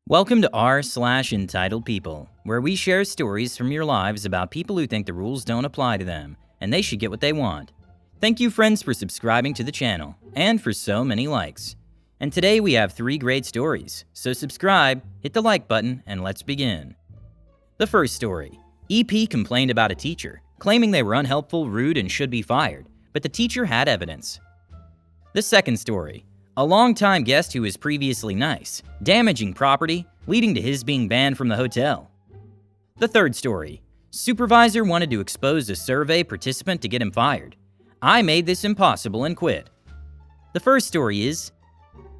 Welcome to r/entitled people, where we share stories from your lives about people who think the rules don't apply to them, and they should get what they want. Thank you friends for subscribing to the channel, and for so many likes. And today we have 3 great stories, so subscribe, hit the like button, and let's begin. The first story. EP complained about a teacher, claiming they were unhelpful, rude, and should be fired, but the teacher had evidence. The second story. A longtime guest who was previously nice, damaging property, leading to his being banned from the hotel. The third story. Supervisor wanted to expose a survey participant to get him fired. I made this impossible and quit. The first story is,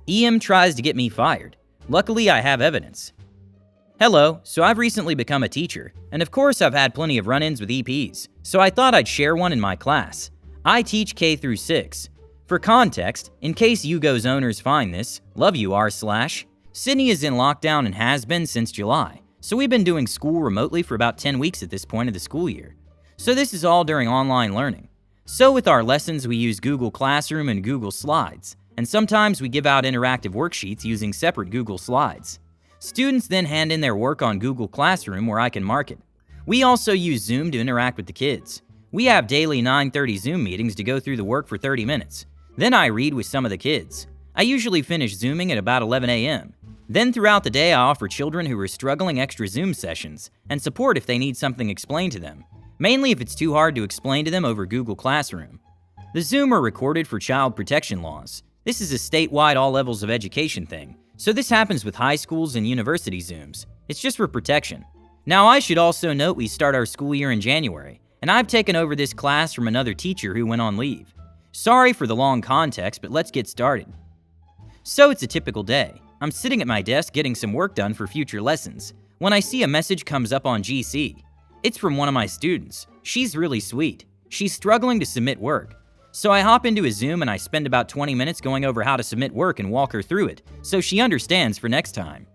EM tries to get me fired. Luckily, I have evidence. Hello, so I've recently become a teacher, and of course I've had plenty of run-ins with EPs, so I thought I'd share one in my class. I teach K through 6. For context, in case Yugo's owners find this, love you r/. Sydney is in lockdown and has been since July, so we've been doing school remotely for about 10 weeks at this point of the school year. So this is all during online learning. So with our lessons we use Google Classroom and Google Slides, and sometimes we give out interactive worksheets using separate Google Slides. Students then hand in their work on Google Classroom where I can mark it. We also use Zoom to interact with the kids. We have daily 9:30 Zoom meetings to go through the work for 30 minutes. Then I read with some of the kids. I usually finish Zooming at about 11 a.m. Then throughout the day I offer children who are struggling extra Zoom sessions and support if they need something explained to them, mainly if it's too hard to explain to them over Google Classroom. The Zoom are recorded for child protection laws. This is a statewide all levels of education thing, so this happens with high schools and university Zooms. It's just for protection. Now I should also note we start our school year in January, and I've taken over this class from another teacher who went on leave. Sorry for the long context, but let's get started. So it's a typical day. I'm sitting at my desk getting some work done for future lessons, when I see a message comes up on GC. It's from one of my students. She's really sweet. She's struggling to submit work. So I hop into a Zoom and I spend about 20 minutes going over how to submit work and walk her through it, so she understands for next time.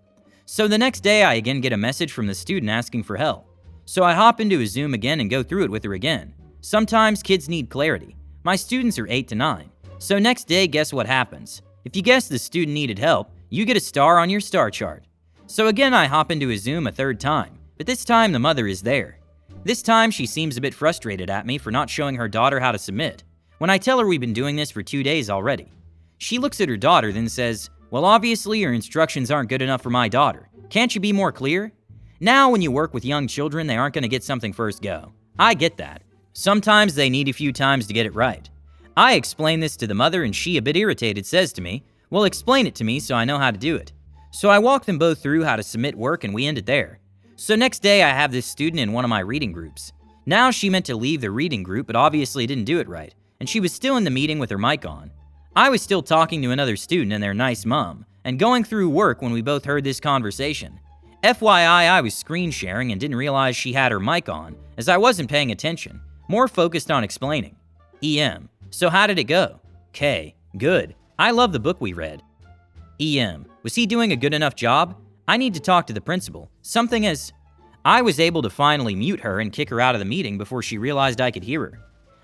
So the next day I again get a message from the student asking for help. So I hop into a Zoom again and go through it with her again. Sometimes kids need clarity. My students are 8 to 9, so next day guess what happens? If you guess the student needed help, you get a star on your star chart. So again I hop into a Zoom a third time, but this time the mother is there. This time she seems a bit frustrated at me for not showing her daughter how to submit, when I tell her we've been doing this for 2 days already. She looks at her daughter then says, well obviously your instructions aren't good enough for my daughter. Can't you be more clear? Now when you work with young children they aren't going to get something first go. I get that. Sometimes they need a few times to get it right. I explain this to the mother and she, a bit irritated, says to me, well explain it to me so I know how to do it. So I walk them both through how to submit work and we end it there. So next day I have this student in one of my reading groups. Now she meant to leave the reading group but obviously didn't do it right, and she was still in the meeting with her mic on. I was still talking to another student and their nice mom, and going through work when we both heard this conversation. FYI, I was screen sharing and didn't realize she had her mic on, as I wasn't paying attention. More focused on explaining. EM. So how did it go? K. Good. I love the book we read. EM. Was he doing a good enough job? I need to talk to the principal. Something as... I was able to finally mute her and kick her out of the meeting before she realized I could hear her.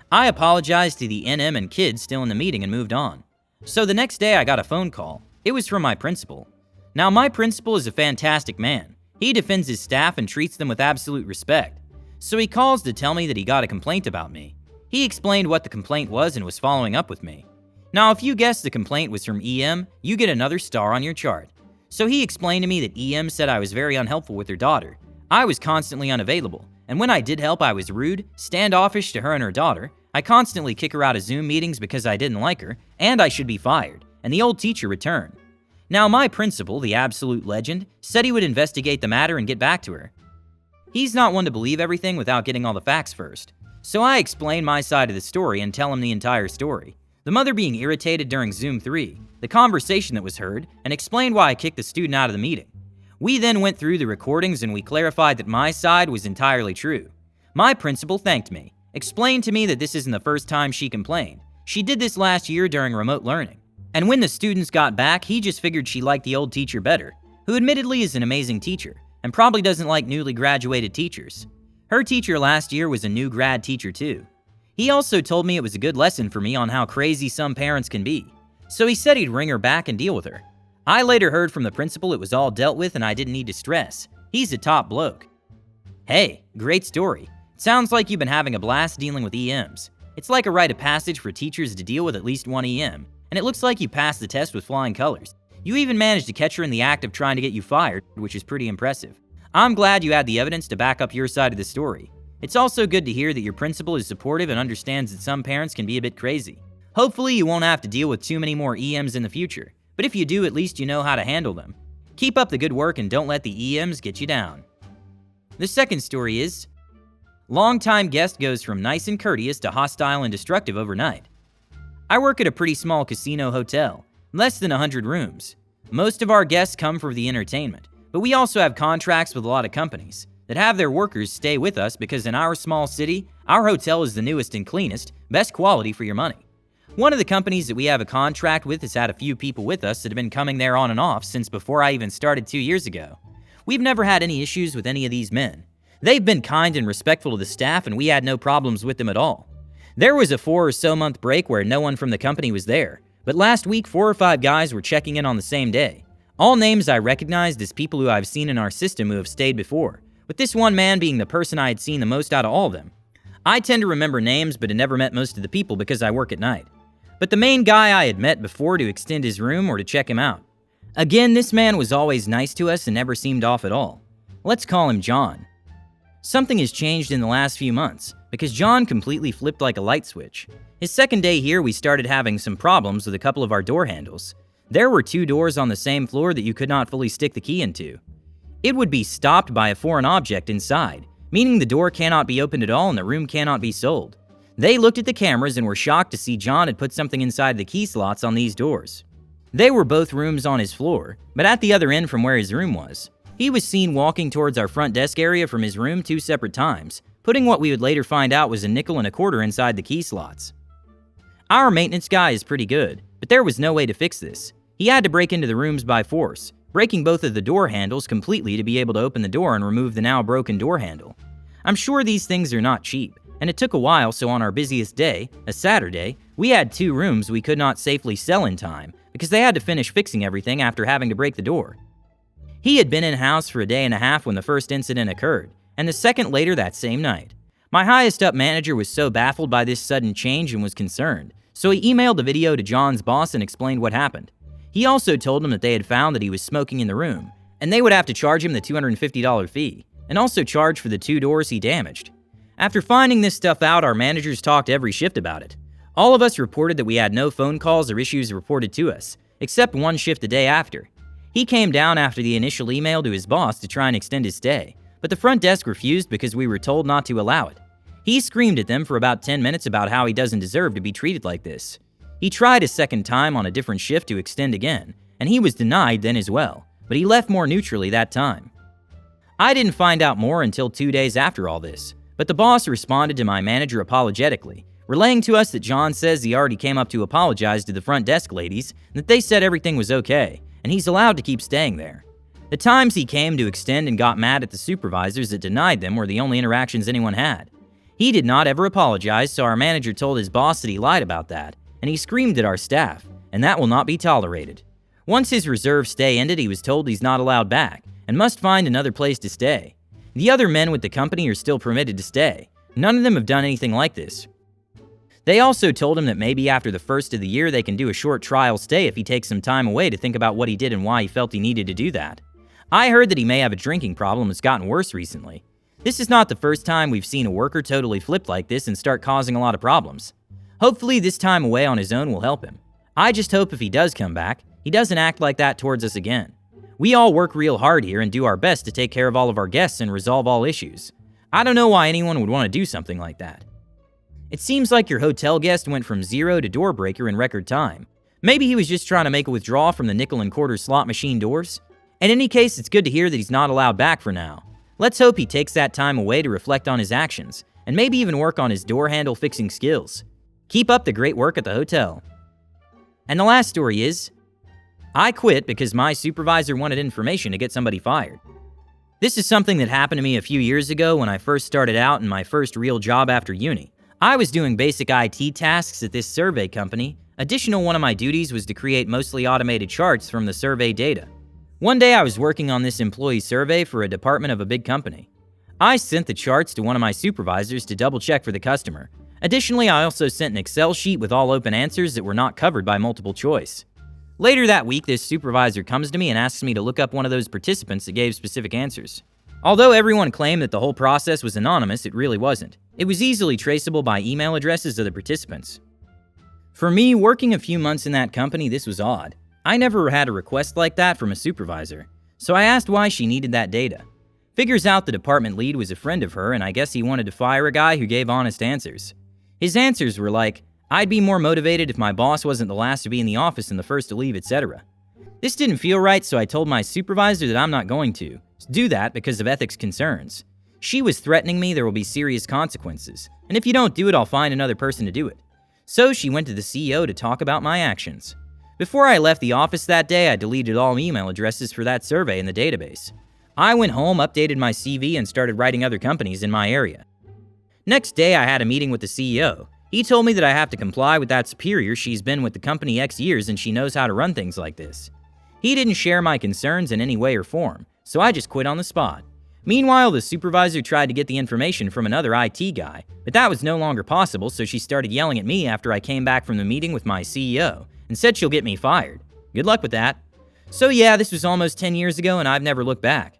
I apologized to the NM and kids still in the meeting and moved on. So the next day I got a phone call. It was from my principal. Now my principal is a fantastic man. He defends his staff and treats them with absolute respect. So he calls to tell me that he got a complaint about me. He explained what the complaint was and was following up with me. Now if you guessed the complaint was from EM, you get another star on your chart. So he explained to me that EM said I was very unhelpful with her daughter. I was constantly unavailable, and when I did help I was rude, standoffish to her and her daughter. I constantly kick her out of Zoom meetings because I didn't like her, and I should be fired, and the old teacher returned. Now my principal, the absolute legend, said he would investigate the matter and get back to her. He's not one to believe everything without getting all the facts first. So I explain my side of the story and tell him the entire story. The mother being irritated during Zoom 3, the conversation that was heard, and explained why I kicked the student out of the meeting. We then went through the recordings and we clarified that my side was entirely true. My principal thanked me, explained to me that this isn't the first time she complained. She did this last year during remote learning. And when the students got back, he just figured she liked the old teacher better, who admittedly is an amazing teacher, and probably doesn't like newly graduated teachers. Her teacher last year was a new grad teacher too. He also told me it was a good lesson for me on how crazy some parents can be. So he said he'd ring her back and deal with her. I later heard from the principal it was all dealt with and I didn't need to stress. He's a top bloke. Hey, great story. Sounds like you've been having a blast dealing with EMs. It's like a rite of passage for teachers to deal with at least one EM, and it looks like you passed the test with flying colors. You even managed to catch her in the act of trying to get you fired, which is pretty impressive. I'm glad you had the evidence to back up your side of the story. It's also good to hear that your principal is supportive and understands that some parents can be a bit crazy. Hopefully you won't have to deal with too many more EMs in the future, but if you do, at least you know how to handle them. Keep up the good work and don't let the EMs get you down. The second story is, longtime guest goes from nice and courteous to hostile and destructive overnight. I work at a pretty small casino hotel, less than 100 rooms. Most of our guests come for the entertainment, but we also have contracts with a lot of companies that have their workers stay with us because in our small city, our hotel is the newest and cleanest, best quality for your money. One of the companies that we have a contract with has had a few people with us that have been coming there on and off since before I even started 2 years ago. We've never had any issues with any of these men. They've been kind and respectful to the staff and we had no problems with them at all. There was a 4 or so month break where no one from the company was there, but last week 4 or 5 guys were checking in on the same day. All names I recognized as people who I've seen in our system who have stayed before, with this one man being the person I had seen the most out of all of them. I tend to remember names but had never met most of the people because I work at night. But the main guy I had met before to extend his room or to check him out. Again, this man was always nice to us and never seemed off at all. Let's call him John. Something has changed in the last few months, because John completely flipped like a light switch. His second day here, we started having some problems with a couple of our door handles. There were 2 doors on the same floor that you could not fully stick the key into. It would be stopped by a foreign object inside, meaning the door cannot be opened at all and the room cannot be sold. They looked at the cameras and were shocked to see John had put something inside the key slots on these doors. They were both rooms on his floor, but at the other end from where his room was. He was seen walking towards our front desk area from his room 2 separate times, putting what we would later find out was a nickel and a quarter inside the key slots. Our maintenance guy is pretty good, but there was no way to fix this. He had to break into the rooms by force, breaking both of the door handles completely to be able to open the door and remove the now broken door handle. I'm sure these things are not cheap, and it took a while, so on our busiest day, a Saturday, we had 2 rooms we could not safely sell in time because they had to finish fixing everything after having to break the door. He had been in-house for a day and a half when the first incident occurred, and the second later that same night. My highest up manager was so baffled by this sudden change and was concerned, so he emailed the video to John's boss and explained what happened. He also told him that they had found that he was smoking in the room, and they would have to charge him the $250 fee, and also charge for the 2 doors he damaged. After finding this stuff out, our managers talked every shift about it. All of us reported that we had no phone calls or issues reported to us, except one shift the day after. He came down after the initial email to his boss to try and extend his stay, but the front desk refused because we were told not to allow it. He screamed at them for about 10 minutes about how he doesn't deserve to be treated like this. He tried a second time on a different shift to extend again, and he was denied then as well, but he left more neutrally that time. I didn't find out more until 2 days after all this, but the boss responded to my manager apologetically, relaying to us that John says he already came up to apologize to the front desk ladies and that they said everything was okay, and he's allowed to keep staying there. The times he came to extend and got mad at the supervisors that denied them were the only interactions anyone had. He did not ever apologize, so our manager told his boss that he lied about that, and he screamed at our staff, and that will not be tolerated. Once his reserve stay ended, he was told he's not allowed back, and must find another place to stay. The other men with the company are still permitted to stay. None of them have done anything like this. They also told him that maybe after the first of the year they can do a short trial stay if he takes some time away to think about what he did and why he felt he needed to do that. I heard that he may have a drinking problem that's gotten worse recently. This is not the first time we've seen a worker totally flip like this and start causing a lot of problems. Hopefully this time away on his own will help him. I just hope if he does come back, he doesn't act like that towards us again. We all work real hard here and do our best to take care of all of our guests and resolve all issues. I don't know why anyone would want to do something like that. It seems like your hotel guest went from 0 to door breaker in record time. Maybe he was just trying to make a withdrawal from the nickel and quarter slot machine doors. In any case, it's good to hear that he's not allowed back for now. Let's hope he takes that time away to reflect on his actions, and maybe even work on his door handle fixing skills. Keep up the great work at the hotel. And the last story is, I quit because my supervisor wanted information to get somebody fired. This is something that happened to me a few years ago when I first started out in my first real job after uni. I was doing basic IT tasks at this survey company. Additional one of my duties was to create mostly automated charts from the survey data. One day I was working on this employee survey for a department of a big company. I sent the charts to one of my supervisors to double check for the customer. Additionally, I also sent an Excel sheet with all open answers that were not covered by multiple choice. Later that week, this supervisor comes to me and asks me to look up one of those participants that gave specific answers. Although everyone claimed that the whole process was anonymous, it really wasn't. It was easily traceable by email addresses of the participants. For me, working a few months in that company, this was odd. I never had a request like that from a supervisor, so I asked why she needed that data. Figures out the department lead was a friend of her, and I guess he wanted to fire a guy who gave honest answers. His answers were like, I'd be more motivated if my boss wasn't the last to be in the office and the first to leave, etc. This didn't feel right, so I told my supervisor that I'm not going to do that because of ethics concerns. She was threatening me there will be serious consequences, and if you don't do it, I'll find another person to do it. So she went to the CEO to talk about my actions. Before I left the office that day, I deleted all email addresses for that survey in the database. I went home, updated my CV, and started writing other companies in my area. Next day, I had a meeting with the CEO. He told me that I have to comply with that superior. She's been with the company X years and she knows how to run things like this. He didn't share my concerns in any way or form, so I just quit on the spot. Meanwhile, the supervisor tried to get the information from another IT guy, but that was no longer possible, so she started yelling at me after I came back from the meeting with my CEO. And said she'll get me fired. Good luck with that. So yeah, this was almost 10 years ago and I've never looked back.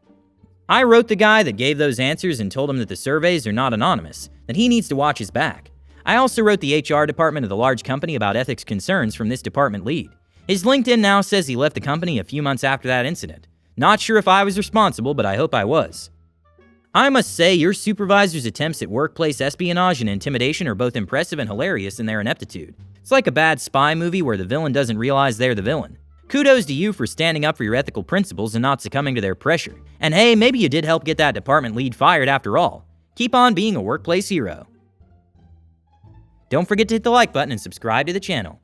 I wrote the guy that gave those answers and told him that the surveys are not anonymous, that he needs to watch his back. I also wrote the HR department of the large company about ethics concerns from this department lead. His LinkedIn now says he left the company a few months after that incident. Not sure if I was responsible, but I hope I was. I must say, your supervisor's attempts at workplace espionage and intimidation are both impressive and hilarious in their ineptitude. It's like a bad spy movie where the villain doesn't realize they're the villain. Kudos to you for standing up for your ethical principles and not succumbing to their pressure. And hey, maybe you did help get that department lead fired after all. Keep on being a workplace hero. Don't forget to hit the like button and subscribe to the channel.